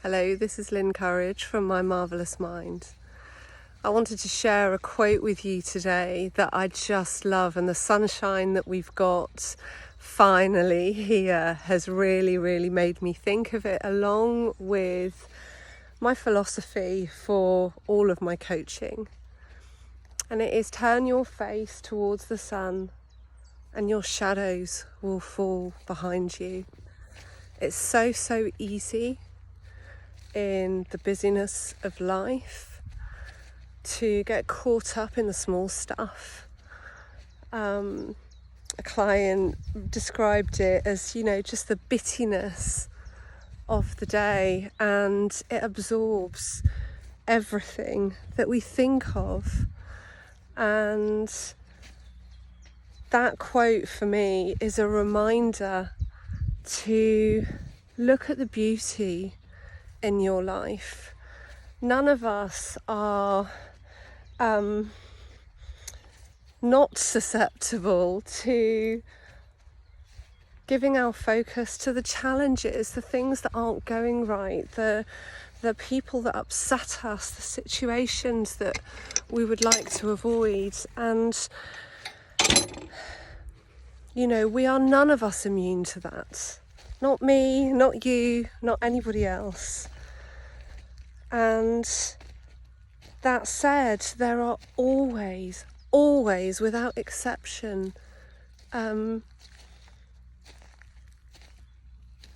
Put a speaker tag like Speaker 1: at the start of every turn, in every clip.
Speaker 1: Hello, this is Lynn Courage from My Marvellous Mind. I wanted to share a quote with you today that I just love, and the sunshine that we've got finally here has really made me think of it, along with my philosophy for all of my coaching. And it is: turn your face towards the sun and your shadows will fall behind you. It's so easy in the busyness of life to get caught up in the small stuff. A client described it as, just the bittiness of the day, and it absorbs everything that we think of. And that quote for me is a reminder to look at the beauty in your life. None of us are not susceptible to giving our focus to the challenges, the things that aren't going right, the people that upset us, the situations that we would like to avoid. And none of us immune to that. Not me, not you, not anybody else. And that said, there are always, without exception,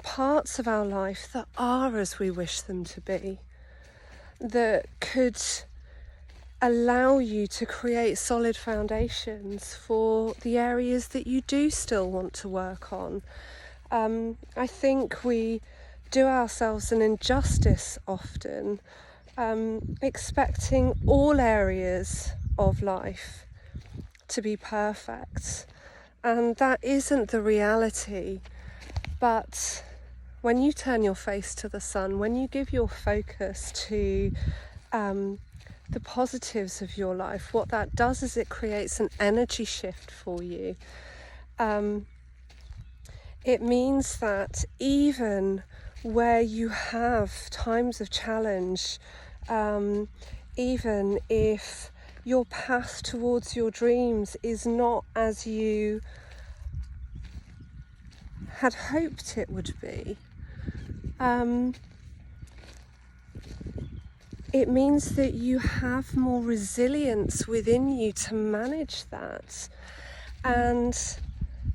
Speaker 1: parts of our life that are as we wish them to be, that could allow you to create solid foundations for the areas that you do still want to work on. I think we do ourselves an injustice often, expecting all areas of life to be perfect, and that isn't the reality. But when you turn your face to the sun, when you give your focus to the positives of your life, what that does is it creates an energy shift for you. It means that even where you have times of challenge, even if your path towards your dreams is not as you had hoped it would be, it means that you have more resilience within you to manage that. And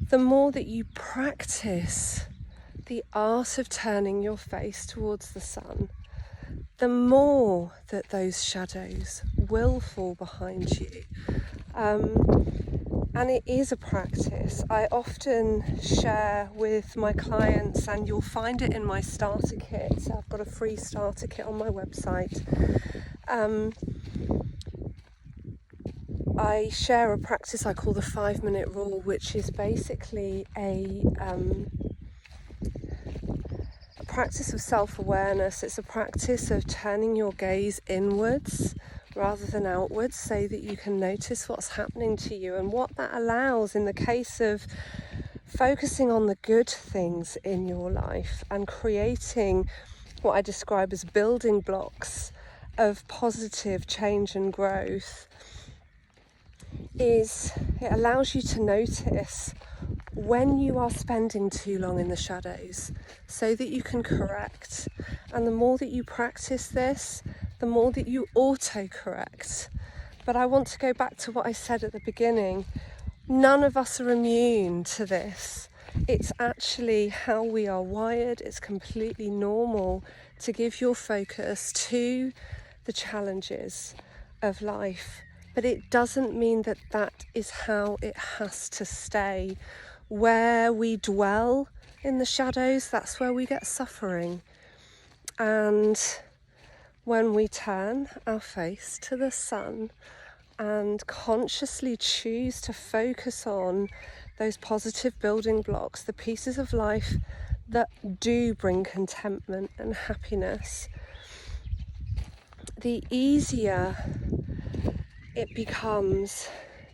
Speaker 1: the more that you practice the art of turning your face towards the sun, the more that those shadows will fall behind you. And it is a practice. I often share with my clients, and you'll find it in my starter kit. I've got a free starter kit on my website. I share a practice I call the 5-minute rule, which is basically a practice of self-awareness. It's a practice of turning your gaze inwards rather than outwards, so that you can notice what's happening to you. And what that allows, in the case of focusing on the good things in your life and creating what I describe as building blocks of positive change and growth, is it allows you to notice when you are spending too long in the shadows, so that you can correct. And the more that you practice this, the more that you auto-correct. But I want to go back to what I said at the beginning. None of us are immune to this. It's actually how we are wired. It's completely normal to give your focus to the challenges of life. But it doesn't mean that that is how it has to stay. Where we dwell in the shadows, that's where we get suffering. And when we turn our face to the sun and consciously choose to focus on those positive building blocks, the pieces of life that do bring contentment and happiness, the easier it becomes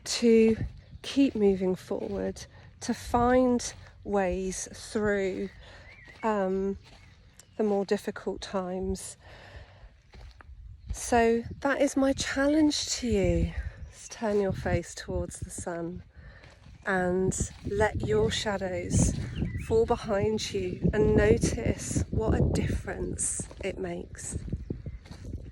Speaker 1: to keep moving forward, to find ways through the the more difficult times. So that is my challenge to you. Just turn your face towards the sun and let your shadows fall behind you and notice what a difference it makes.